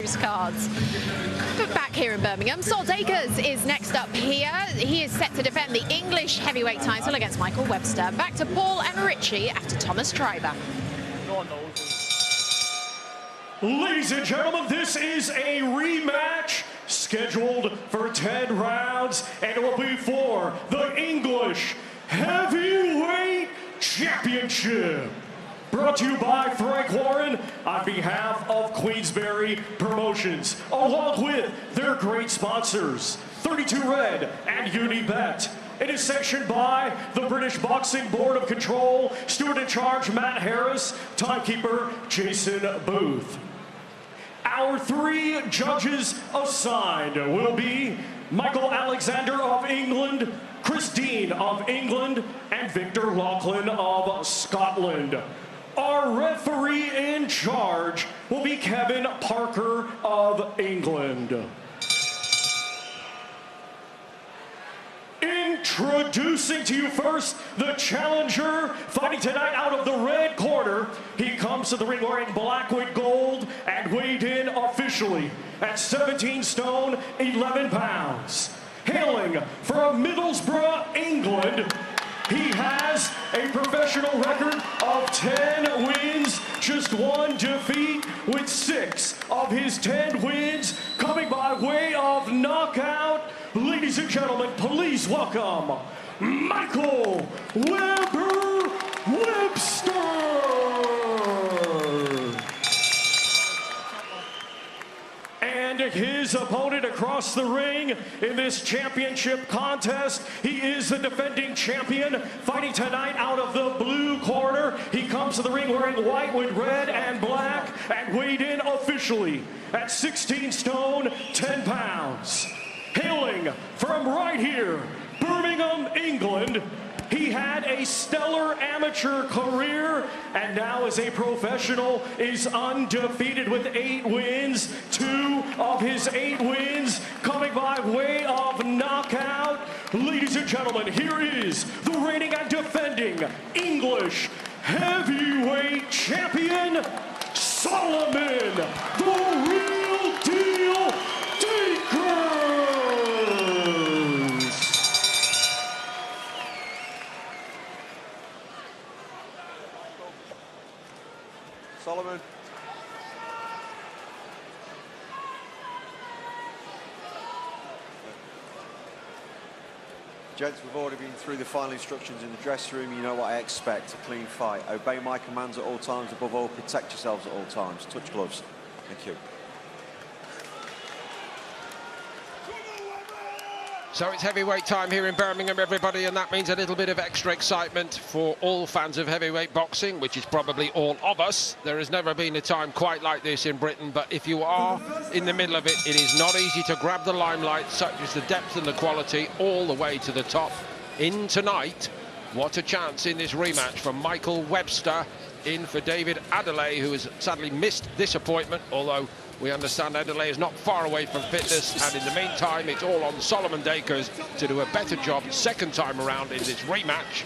postcards. But back here in Birmingham, Sol Dacres is next up here. He is set to defend the English heavyweight title against Michael Webster. Back to Paul and Richie after Thomas Treiber. Ladies and gentlemen, this is a rematch scheduled for 10 rounds, and it will be for the English Heavyweight Championship. Brought to you by Frank Warren on behalf of Queensberry Promotions, along with their great sponsors, 32 Red and Unibet. It is sanctioned by the British Boxing Board of Control, steward in charge Matt Harris, timekeeper Jason Booth. Our 3 judges assigned will be Michael Alexander of England, Chris Dean of England, and Victor Laughlin of Scotland. Our referee in charge will be Kevin Parker of England. Introducing to you first, the challenger fighting tonight out of the red corner. He comes to the ring wearing black with gold and weighed in officially at 17 stone, 11 pounds. Hailing from Middlesbrough, England, he has a professional record of 10 wins, just 1 defeat, with 6 of his 10 wins coming by way of knockout. Ladies and gentlemen, please welcome Michael Webster. And his opponent across the ring in this championship contest, he is the defending champion, fighting tonight out of the blue corner. He comes to the ring wearing white with red and black and weighed in officially at 16 stone, 10 pounds. Hailing from right here, Birmingham, England, he had a stellar amateur career and now as a professional is undefeated with 8 wins. 2 of his 8 wins coming by way of knockout. Ladies and gentlemen, here is the reigning and defending English heavyweight champion, Solomon, the real deal, Dacres. Solomon. Gents, we've already been through the final instructions in the dressing room. You know what I expect, a clean fight. Obey my commands at all times. Above all, protect yourselves at all times. Touch gloves. Thank you. So it's heavyweight time here in Birmingham, everybody, and that means a little bit of extra excitement for all fans of heavyweight boxing, which is probably all of us. There has never been a time quite like this in Britain, but if you are in the middle of it, it is not easy to grab the limelight, such as the depth and the quality, all the way to the top. In tonight, what a chance in this rematch from Michael Webster, in for David Adelaide, who has sadly missed this appointment, although we understand Adelaide is not far away from fitness, and in the meantime, it's all on Solomon Dacres to do a better job second time around in this rematch.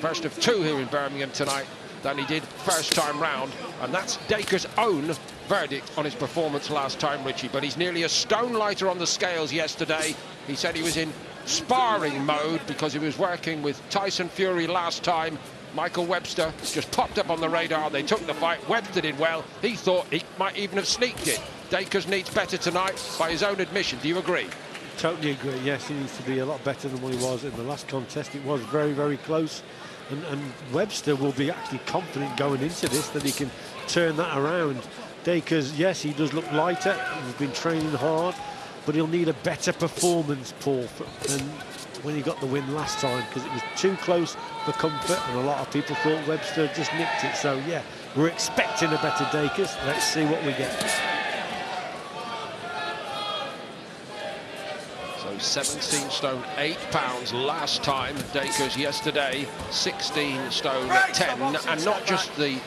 First of 2 here in Birmingham tonight than he did first time round, and that's Dacres' own verdict on his performance last time, Richie. But he's nearly a stone lighter on the scales yesterday. He said he was in sparring mode because he was working with Tyson Fury last time. Michael Webster just popped up on the radar. They took the fight. Webster did well. He thought he might even have sneaked it. Dacres needs better tonight, by his own admission. Do you agree? Totally agree. Yes, he needs to be a lot better than what he was in the last contest. It was very, very close. And Webster will be actually confident going into this that he can turn that around. Dacres, yes, he does look lighter. He's been training hard, but he'll need a better performance, Paul, than when he got the win last time, because it was too close for comfort, and a lot of people thought Webster just nicked it. So yeah, we're expecting a better Dacres. Let's see what we get. So 17 stone 8 pounds last time. Dacres yesterday 16 stone 10, and not just the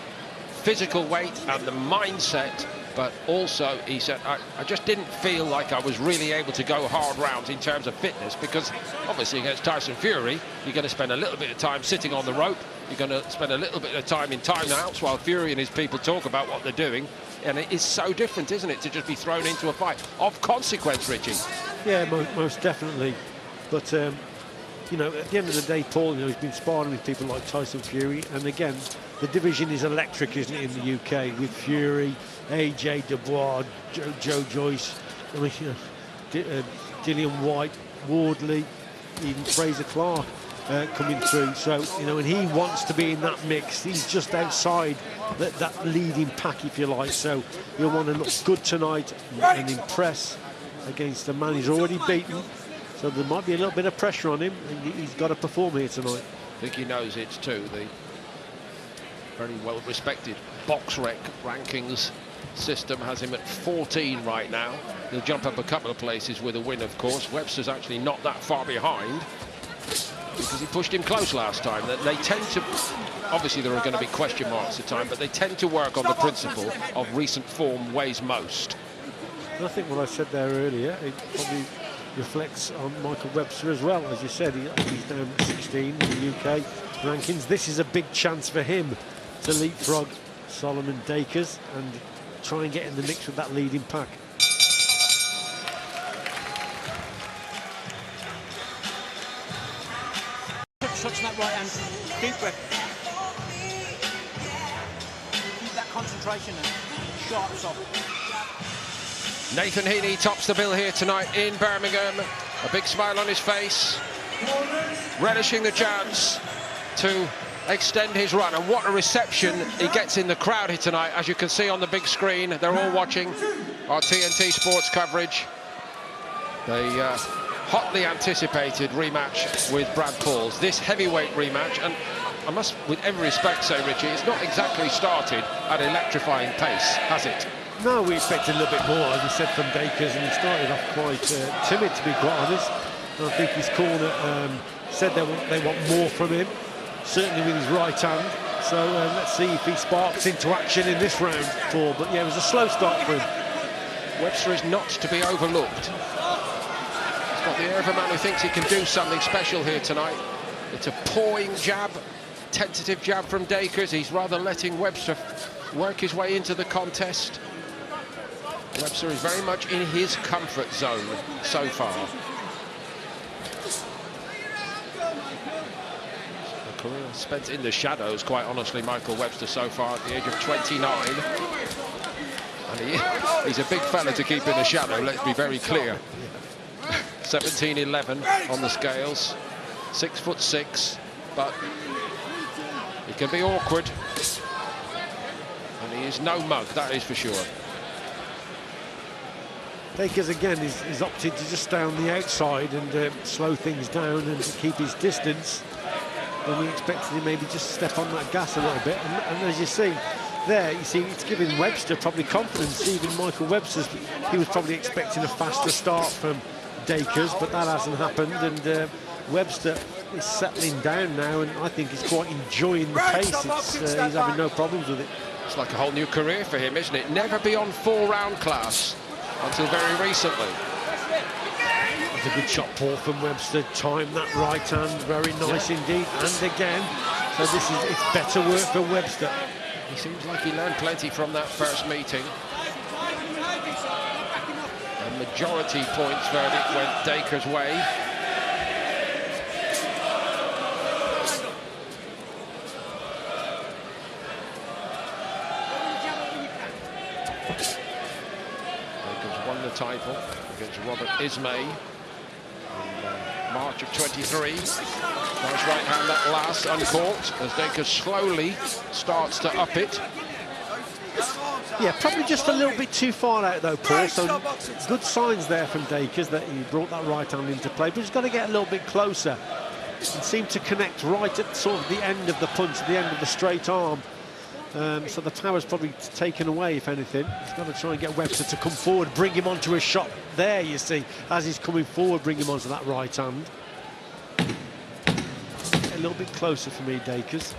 physical weight and the mindset, but also he said I just didn't feel like I was really able to go hard rounds in terms of fitness, because obviously against Tyson Fury you're going to spend a little bit of time sitting on the rope, you're going to spend a little bit of time in timeouts while Fury and his people talk about what they're doing. and it is so different, isn't it, to just be thrown into a fight of consequence, Richie? Yeah, most definitely. But you know, at the end of the day, Paul, you know, he's been sparring with people like Tyson Fury, and again, the division is electric, isn't it, in the UK, with Fury, AJ Dubois, Joe Joyce, I mean, you know, Dillian White, Wardley, even Fraser Clark coming through. So, you know, and he wants to be in that mix. He's just outside that leading pack, if you like. So he'll want to look good tonight and impress against a man he's already beaten. So there might be a little bit of pressure on him, and he's got to perform here tonight. I think he knows it too. The very well-respected BoxRec rankings system has him at 14 right now. He'll jump up a couple of places with a win, of course. Webster's actually not that far behind because he pushed him close last time. They tend to, obviously there are going to be question marks at time, but they tend to work on the principle of recent form weighs most. And I think what I said there earlier, it probably reflects on Michael Webster as well. As you said, he's down 16 in the UK rankings. This is a big chance for him to leapfrog Solomon Dacres and try and get in the mix with that leading pack. Touching that right hand, deep breath. Keep that concentration and sharp soft. Nathan Heaney tops the bill here tonight in Birmingham. A big smile on his face, relishing the chance to extend his run. And what a reception he gets in the crowd here tonight. As you can see on the big screen, they're all watching our TNT Sports coverage. The hotly anticipated rematch with Brad Pauls. This heavyweight rematch, and I must, with every respect, say, Richie, it's not exactly started at electrifying pace, has it? No, we expected a little bit more, as we said, from Dacres, and he started off quite timid, to be quite honest. And I think his corner said they want more from him, certainly with his right hand. So let's see if he sparks into action in this round 4. But yeah, it was a slow start for him. Webster is not to be overlooked. He's got the air of a man who thinks he can do something special here tonight. It's a pawing jab, tentative jab from Dacres. He's rather letting Webster work his way into the contest. Webster is very much in his comfort zone so far. A career spent in the shadows, quite honestly, Michael Webster so far at the age of 29. And he's a big fella to keep in the shadow, let's be very clear. 17-11 on the scales, 6'6", but he can be awkward. And he is no mug, that is for sure. Dacres again is opted to just stay on the outside and slow things down and keep his distance. And we expected him maybe just step on that gas a little bit. And as you see there, you see it's giving Webster probably confidence. Even Michael Webster's, he was probably expecting a faster start from Dacres, but that hasn't happened. And Webster is settling down now, and I think he's quite enjoying the pace. He's having no problems with it. It's like a whole new career for him, isn't it? Never beyond 4-round class until very recently. That's a good shot, Paul, from Webster. Timed that right hand, very nice indeed. And again, so it's better work for Webster. He seems like he learned plenty from that first meeting. A majority points verdict went Dacres' way. Title against Robert Ismay in March of 23. Nice right hand that last, uncaught, as Dacres slowly starts to up it. Yeah, probably just a little bit too far out though, Paul. So good signs there from Dacres that he brought that right hand into play, but he's got to get a little bit closer. It seemed to connect right at sort of the end of the punch, the end of the straight arm. So the power's probably taken away, if anything. He's got to try and get Webster to come forward, bring him onto a shot there, you see, as he's coming forward, bring him onto that right hand. A little bit closer for me, Dacres.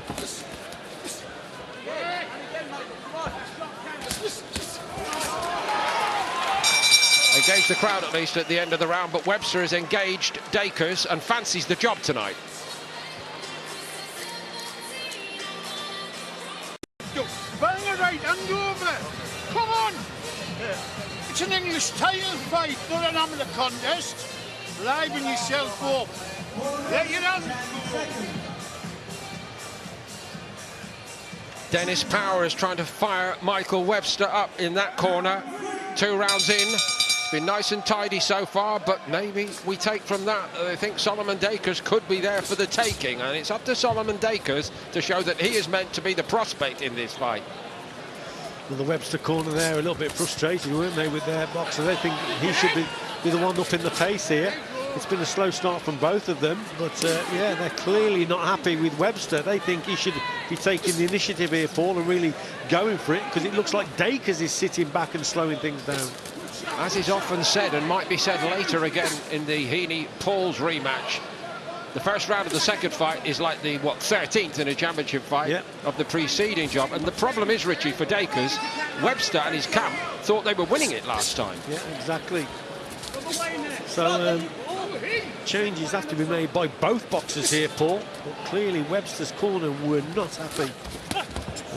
Engaged the crowd at least at the end of the round, but Webster has engaged Dacres and fancies the job tonight. Bang a right hand over. Come on. an English title fight going on in the contest. Liven yourself up. Let your hands Dennis Power is trying to fire Michael Webster up in that corner. 2 rounds in. Been nice and tidy so far, but maybe we take from that I think Solomon Dacres could be there for the taking, and it's up to Solomon Dacres to show that he is meant to be the prospect in this fight. Well, the Webster corner there a little bit frustrated, weren't they, with their boxer? They think he should be the one up in the pace here. It's been a slow start from both of them, but yeah, they're clearly not happy with Webster. They think he should be taking the initiative here, Paul, and really going for it, because it looks like Dacres is sitting back and slowing things down. As is often said, and might be said later again in the Heaney-Pauls rematch, the first round of the second fight is like the, 13th in a championship fight of the preceding job. And the problem is, Richie, for Dacres, Webster and his camp thought they were winning it last time. Yeah, exactly. So changes have to be made by both boxers here, Paul. But clearly Webster's corner were not happy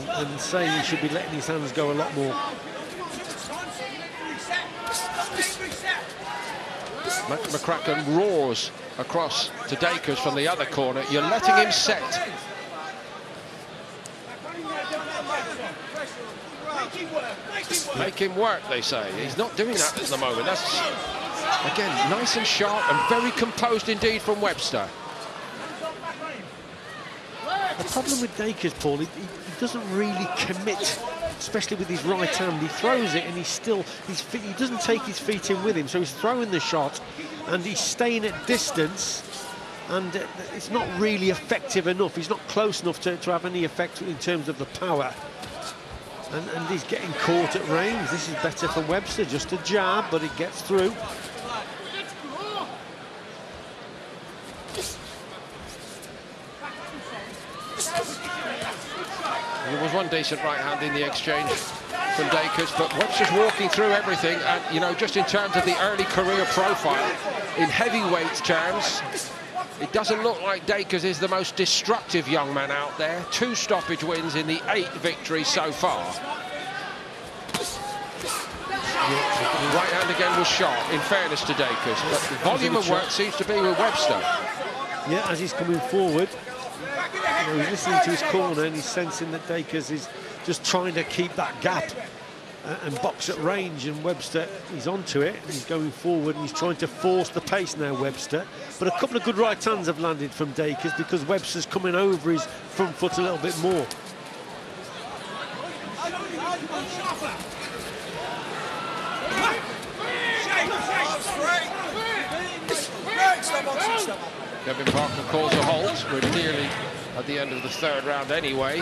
and say he should be letting his hands go a lot more. McCracken roars across to Dacres from the other corner. You're letting him set. Make him work, they say. He's not doing that at the moment. That's, again, nice and sharp and very composed indeed from Webster. The problem with Dacres, Paul, he doesn't really commit, especially with his right hand. He throws it and he doesn't take his feet in with him, so he's throwing the shot and he's staying at distance, and it's not really effective enough. He's not close enough to have any effect in terms of the power, and he's getting caught at range. This is better for Webster, just a jab, but it gets through. There was one decent right hand in the exchange from Dacres, but Webster's walking through everything, and, you know, just in terms of the early career profile, in heavyweight terms, it doesn't look like Dacres is the most destructive young man out there. 2 stoppage wins in the 8 victories so far. The right hand again was sharp, in fairness to Dacres, but the volume of work seems to be with Webster. Yeah, as he's coming forward, you know, he's listening to his corner and he's sensing that Dacres is just trying to keep that gap and box at range, and Webster, he's onto it and he's going forward and he's trying to force the pace now, Webster. But a couple of good right hands have landed from Dacres because Webster's coming over his front foot a little bit more. Kevin Parker calls a halt. We're nearly at the end of the 3rd round anyway.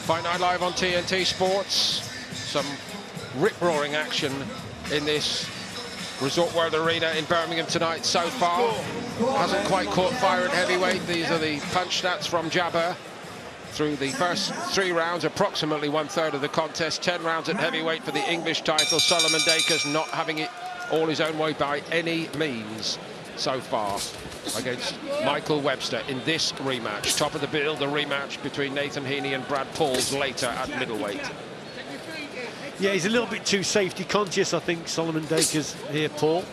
Fight Night Live on TNT Sports. Some rip-roaring action in this Resort World Arena in Birmingham tonight so far. Hasn't quite caught fire at heavyweight. These are the punch stats from Jabber. Through the first 3 rounds, approximately 1/3 of the contest. 10 rounds at heavyweight for the English title. Solomon Dacres not having it all his own way by any means so far against Michael Webster in this rematch. Top of the bill, the rematch between Nathan Heaney and Brad Pauls later at middleweight. Yeah, he's a little bit too safety conscious, I think, Solomon Dacres here, Paul,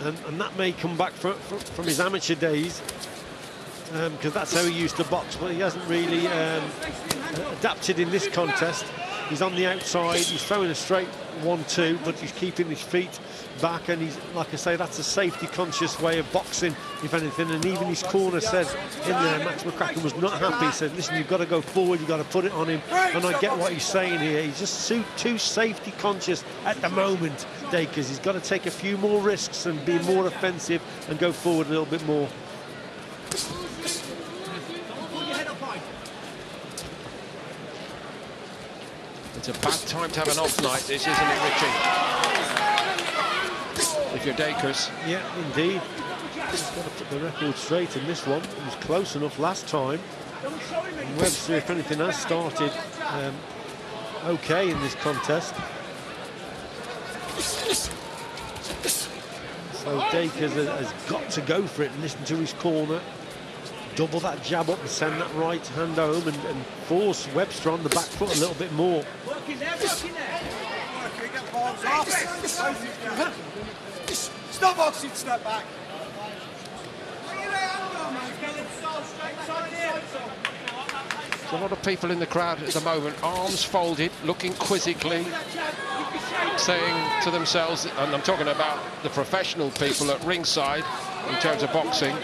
and that may come back from his amateur days, because that's how he used to box, but he hasn't really adapted in this contest. He's on the outside, he's throwing a straight 1-2, but he's keeping his feet back, and he's, like I say, that's a safety conscious way of boxing, if anything. And even his corner said in there, Max McCracken was not happy. He said, listen, you've got to go forward, you've got to put it on him. And I get what he's saying here. He's just too safety conscious at the moment, Dacres. He's got to take a few more risks and be more offensive and go forward a little bit more. It's a bad time to have an off night, this, isn't it, Richie? If you're Dacres. Yeah, indeed. He's got to put the record straight in this one. He was close enough last time. And Webster, if anything, has started okay in this contest. So Dacres has got to go for it and listen to his corner. Double that jab up and send that right hand home and force Webster on the back foot a little bit more. Stop boxing, step back. There's a lot of people in the crowd at the moment, arms folded, looking quizzically, saying to themselves, and I'm talking about the professional people at ringside in terms of boxing,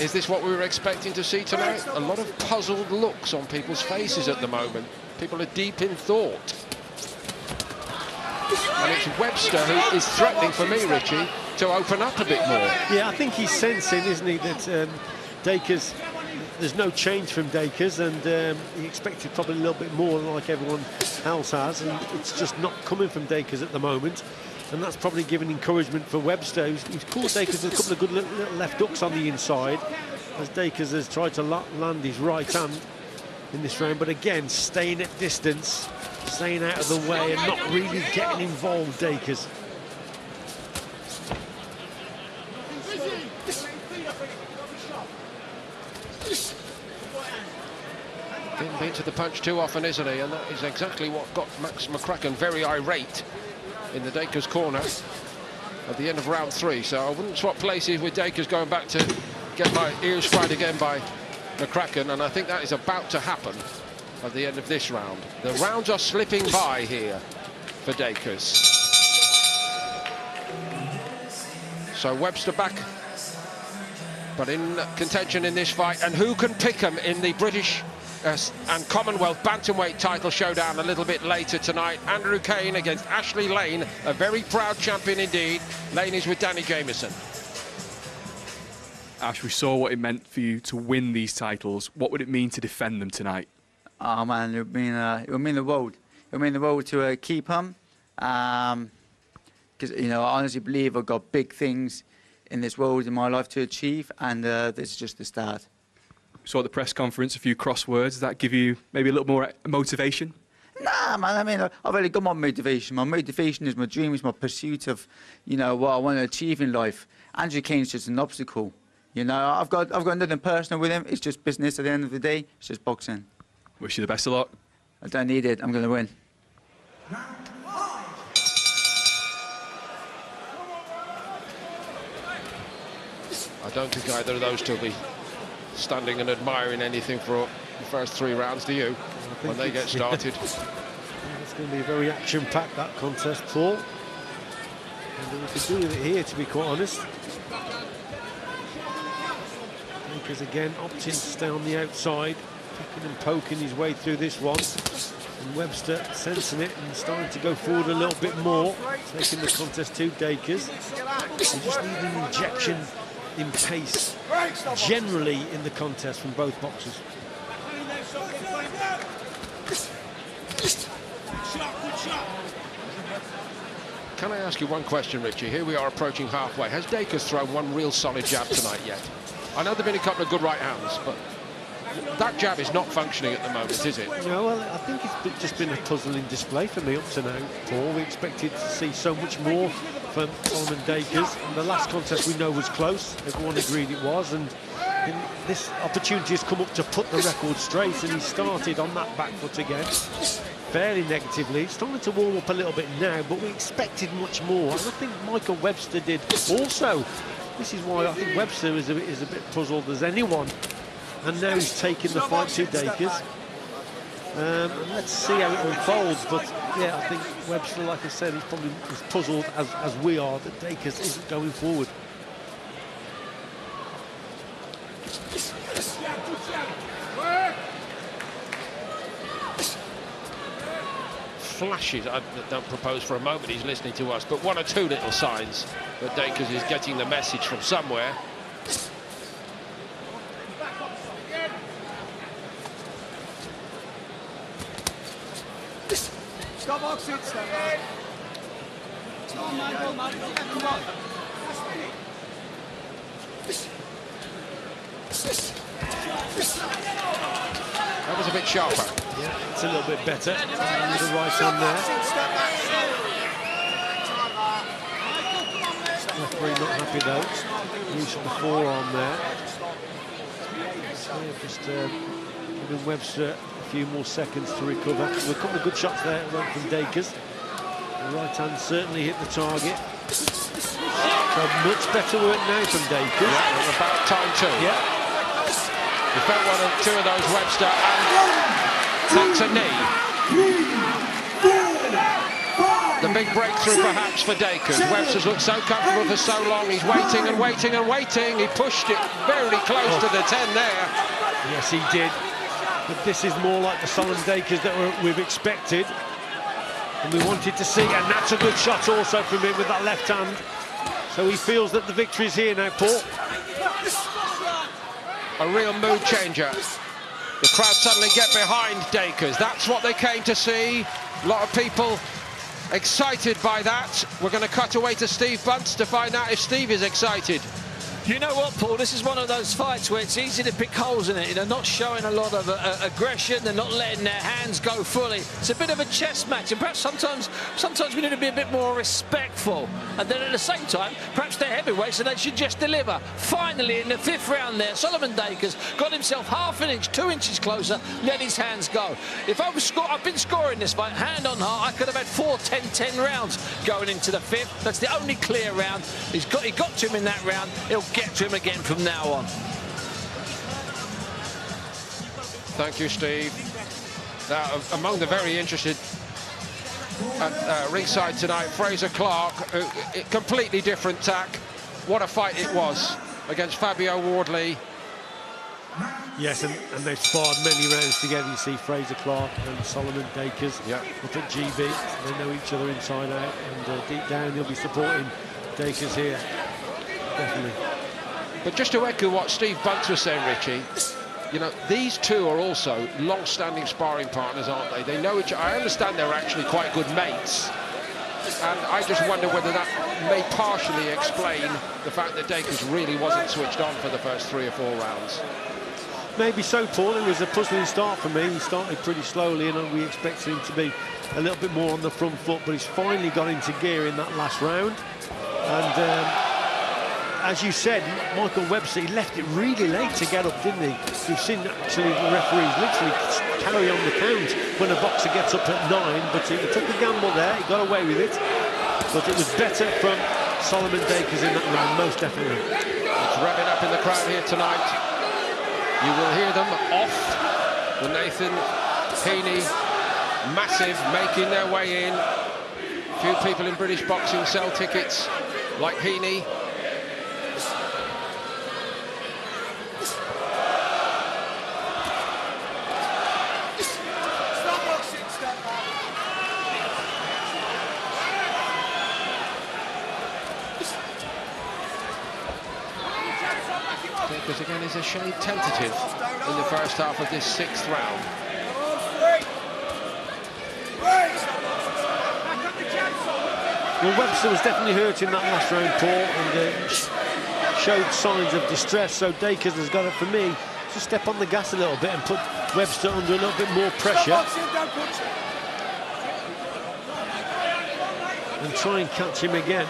is this what we were expecting to see tonight? A lot of puzzled looks on people's faces at the moment. People are deep in thought. And it's Webster who is threatening for me, Richie, to open up a bit more. Yeah, I think he's sensing, isn't he, that Dacres, there's no change from Dacres, and he expected probably a little bit more like everyone else has, and it's just not coming from Dacres at the moment. And that's probably given encouragement for Webster, who's caught Dacres with a couple of good little left hooks on the inside, as Dacres has tried to land his right hand in this round, but again, staying at distance, staying out of the way and not really getting involved, Dacres. Didn't beat to the punch too often, isn't he? And that is exactly what got Max McCracken very irate in the Dacres corner at the end of round 3. So I wouldn't swap places with Dacres going back to get my ears fried again by McCracken, and I think that is about to happen at the end of this round. The rounds are slipping by here for Dacres. So Webster back, but in contention in this fight, and who can pick him in the British and Commonwealth bantamweight title showdown a little bit later tonight? Andrew Kane against Ashley Lane, a very proud champion indeed. Lane is with Danny Jamieson. Ash, we saw what it meant for you to win these titles. What would it mean to defend them tonight? Oh man, it would mean the world. It would mean the world to keep them, because you know, I honestly believe I've got big things in this world in my life to achieve, and this is just the start. Saw at the press conference a few crosswords. Does that give you maybe a little more motivation? Nah, man. I mean, I've already got my motivation. My motivation is my dream, is my pursuit of, you know, what I want to achieve in life. Andrew Kane's just an obstacle. You know, I've got nothing personal with him. It's just business at the end of the day. It's just boxing. Wish you the best of luck. I don't need it. I'm going to win. I don't think either of those two will be standing and admiring anything for the first 3 rounds, do you, when they get started? It's going to be a very action-packed, that contest, Paul. And we could do with it here, to be quite honest. Dacres again opting to stay on the outside, picking and poking his way through this one. And Webster sensing it and starting to go forward a little bit more, taking the contest to Dacres. You just need an injection in pace, generally in the contest from both boxers. Can I ask you one question, Richie? Here we are approaching halfway. Has Dacres thrown one real solid jab tonight yet? I know there have been a couple of good right hands, but that jab is not functioning at the moment, is it? No, well, I think it's just been a puzzling display for me up to now, Paul. We expected to see so much more from Solomon Dacres, and the last contest we know was close. Everyone agreed it was, and this opportunity has come up to put the record straight, and he started on that back foot again, fairly negatively. It's starting to warm up a little bit now, but we expected much more, and I think Michael Webster did also. This is why I think Webster is a bit puzzled as anyone, and now he's taking the fight to Dacres. Let's see how it unfolds, but yeah, I think Webster, like I said, he's probably as puzzled as we are that Dacres isn't going forward. Flashes, I don't propose for a moment he's listening to us, but 1 or 2 little signs that Dacres is getting the message from somewhere. Stop boxing, step back. Come on, Michael, come on. That was a bit sharper. Yeah, it's a little bit better. With the right hand there. Referee not happy though. Use of the forearm there. So just giving Webster a few more seconds to recover. A couple of good shots there from Dacres. The right hand certainly hit the target. So much better work now from Dacres. Yeah, and about time too. Yeah. He felt one or two of those, Webster, and takes a knee. The big breakthrough perhaps for Dacres. Webster's looked so comfortable for so long. He's waiting and waiting and waiting. He pushed it very close to the 10 there. Yes, he did. But this is more like the Solomon Dacres that we've expected and we wanted to see. And that's a good shot also from him with that left hand. So he feels that the victory is here now, Paul. A real mood changer. The crowd suddenly get behind Dacres. That's what they came to see. A lot of people excited by that. We're going to cut away to Steve Bunce to find out if Steve is excited. You know what, Paul? This is one of those fights where it's easy to pick holes in it. They're not showing a lot of aggression. They're not letting their hands go fully. It's a bit of a chess match, and perhaps sometimes we need to be a bit more respectful. And then at the same time, perhaps they're heavyweights, so they should just deliver. Finally, in the 5th round there, Solomon Dacres got himself half an inch, 2 inches closer, let his hands go. If I've been scoring this fight, hand on heart, I could have had 4 10-10 rounds going into the 5th. That's the only clear round. He got to him in that round. He'll get to him again from now on. Thank you, Steve. Now, among the very interested at ringside tonight, Fraser Clark, completely different tack. What a fight it was against Fabio Wardley. Yes, and they've sparred many rounds together. You see Fraser Clark and Solomon Dacres up at GB. They know each other inside out, and deep down they'll be supporting Dacres here. Definitely. But just to echo what Steve Bunce was saying, Richie, you know, these two are also long-standing sparring partners, aren't they? They know each other. I understand they're actually quite good mates. And I just wonder whether that may partially explain the fact that Dacres really wasn't switched on for the first 3 or 4 rounds. Maybe so, Paul. It was a puzzling start for me. He started pretty slowly, and we expected him to be a little bit more on the front foot, but he's finally got into gear in that last round. And as you said, Michael Webster, he left it really late to get up, didn't he? We've seen actually the referees literally carry on the count when a boxer gets up at 9, but he took a gamble there, he got away with it. But it was better from Solomon Dacres in that round, most definitely. It's revving up in the crowd here tonight. You will hear them off the Nathan Heaney, massive, making their way in. Few people in British boxing sell tickets like Heaney. Dacres again is a shade tentative in the first half of this 6th round. Well, Webster was definitely hurt in that last round, Paul, and showed signs of distress, so Dacres has got it, for me, to step on the gas a little bit and put Webster under a little bit more pressure and try and catch him again.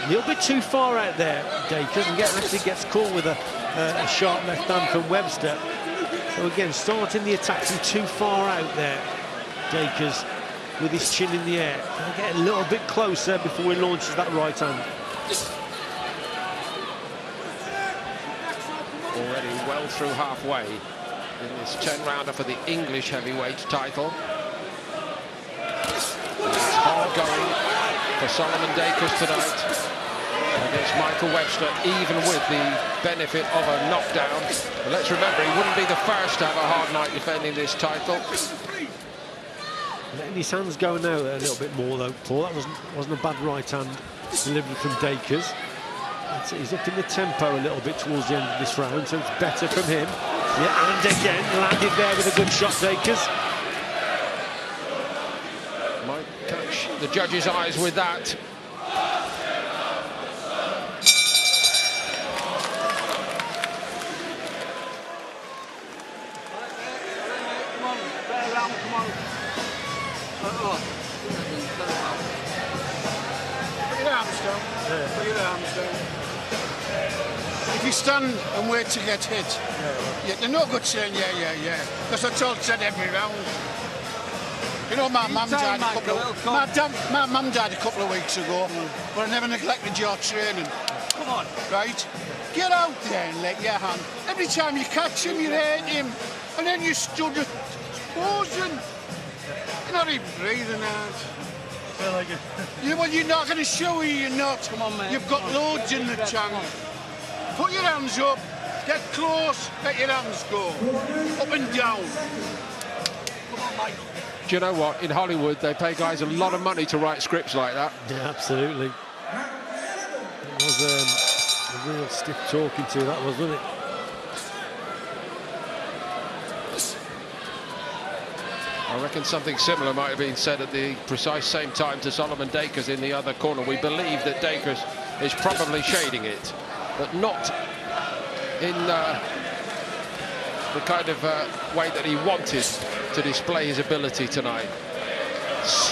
A little bit too far out there, Dacres, and actually gets caught with a sharp left hand from Webster. So again, starting the attack from too far out there, Dacres with his chin in the air. Can I get a little bit closer before he launches that right hand? Already well through halfway in this 10-rounder for the English heavyweight title. It's hard going for Solomon Dacres tonight against Michael Webster, even with the benefit of a knockdown. But let's remember, he wouldn't be the first to have a hard night defending this title. Letting his hands go now a little bit more though, Paul. That wasn't a bad right hand delivery from Dacres. He's up in the tempo a little bit towards the end of this round, so it's better from him. Yeah, and again landed there with a good shot, Dacres. Might catch the judge's eyes with that. Put your arms down. Put your arms down. If you stand and wait to get hit, they're no good saying yeah. Because that's all said every round. You know, my mum died a couple of weeks ago, but I never neglected your training. Come on, right? Get out there and let your hand. Every time you catch him, you hate him, and then you stood just posing. You're not even breathing out. Feel like it. Well, you're not going to show you. You're not. Come on, man. You've got loads in the tank. Put your hands up. Get close. Let your hands go. Up and down. Come on, Michael. Do you know what? In Hollywood, they pay guys a lot of money to write scripts like that. Yeah, absolutely. It was a real stiff talking to, that was, wasn't it? I reckon something similar might have been said at the precise same time to Solomon Dacres in the other corner. We believe that Dacres is probably shading it, but not in the kind of way that he wanted to display his ability tonight.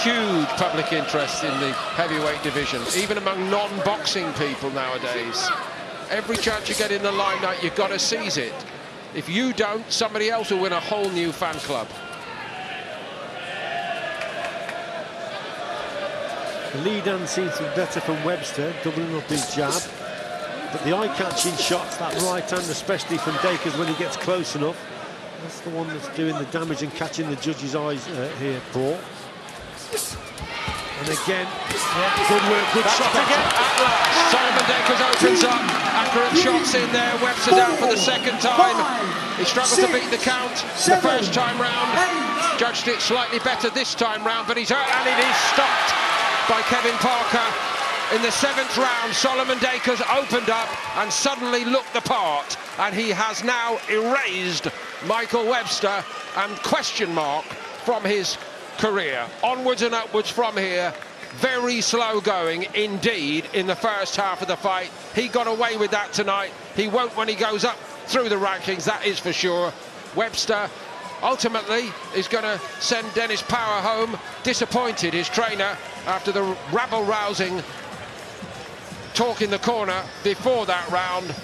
Huge public interest in the heavyweight division, even among non-boxing people nowadays. Every chance you get in the limelight, you've got to seize it. If you don't, somebody else will win a whole new fan club. The lead hand seems to be better from Webster, doubling up his jab. But the eye-catching shots, that right hand, especially from Dacres when he gets close enough, that's the one that's doing the damage and catching the judge's eyes here, Paul. And again, good work, good shot again. At last, Solomon Dacres opens up. Accurate shots in there. Webster down for the second time. He struggled to beat the count the first time round. Judged it slightly better this time round, but he's hurt and it is stopped by Kevin Parker. In the 7th round, Solomon Dacres opened up and suddenly looked the part, and he has now erased Michael Webster and question mark from his career. Onwards and upwards from here. Very slow going indeed in the first half of the fight. He got away with that tonight. He won't when he goes up through the rankings, that is for sure. Webster ultimately is going to send Dennis Power home, disappointed, his trainer, after the rabble-rousing talk in the corner before that round.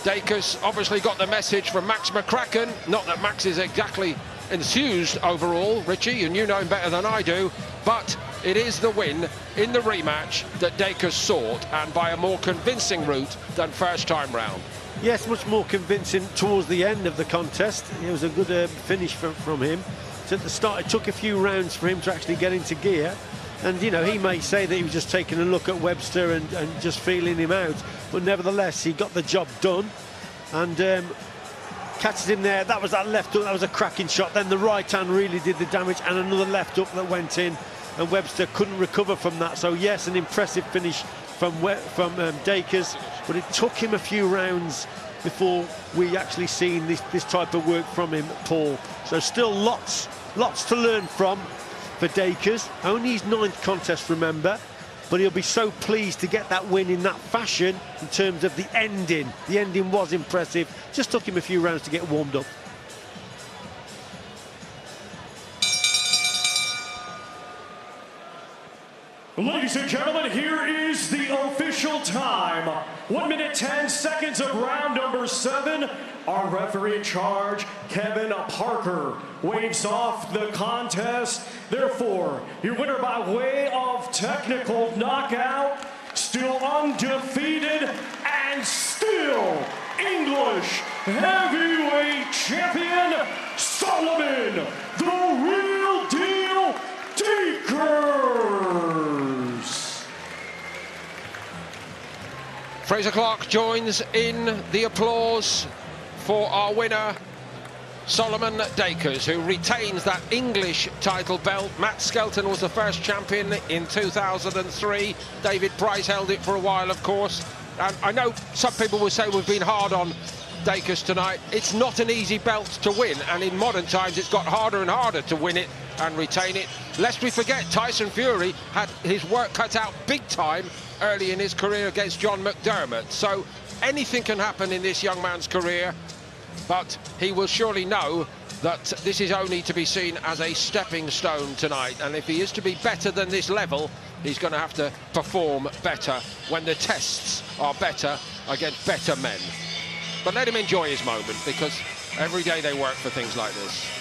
Dacres obviously got the message from Max McCracken. Not that Max is exactly enthused overall, Richie, and you know him better than I do, but it is the win in the rematch that Dacres sought, and by a more convincing route than first time round. Yes, much more convincing towards the end of the contest. It was a good finish from him. So at the start, it took a few rounds for him to actually get into gear. And, you know, he may say that he was just taking a look at Webster and just feeling him out. But nevertheless, he got the job done. And catches him there. That was that left hook. That was a cracking shot. Then the right hand really did the damage. And another left hook that went in. And Webster couldn't recover from that. So, yes, an impressive finish from Dacres. But it took him a few rounds before we actually seen this type of work from him, Paul. So still lots to learn from for Dacres. Only his 9th contest, remember, but he'll be so pleased to get that win in that fashion in terms of the ending. The ending was impressive. Just took him a few rounds to get warmed up. Ladies and gentlemen, here is the official time. 1 minute 10 seconds of round number 7. Our referee in charge, Kevin Parker, waves off the contest. Therefore, your winner by way of technical knockout, still undefeated and still English heavyweight champion, Solomon, the real deal, Dacres. Fraser Clark joins in the applause for our winner, Solomon Dacres, who retains that English title belt. Matt Skelton was the first champion in 2003. David Price held it for a while, of course. And I know some people will say we've been hard on Dacres tonight. It's not an easy belt to win, and in modern times it's got harder and harder to win it and retain it. Lest we forget, Tyson Fury had his work cut out big time early in his career against John McDermott. So anything can happen in this young man's career, but he will surely know that this is only to be seen as a stepping stone tonight, and if he is to be better than this level, he's going to have to perform better when the tests are better against better men. But let him enjoy his moment, because every day they work for things like this.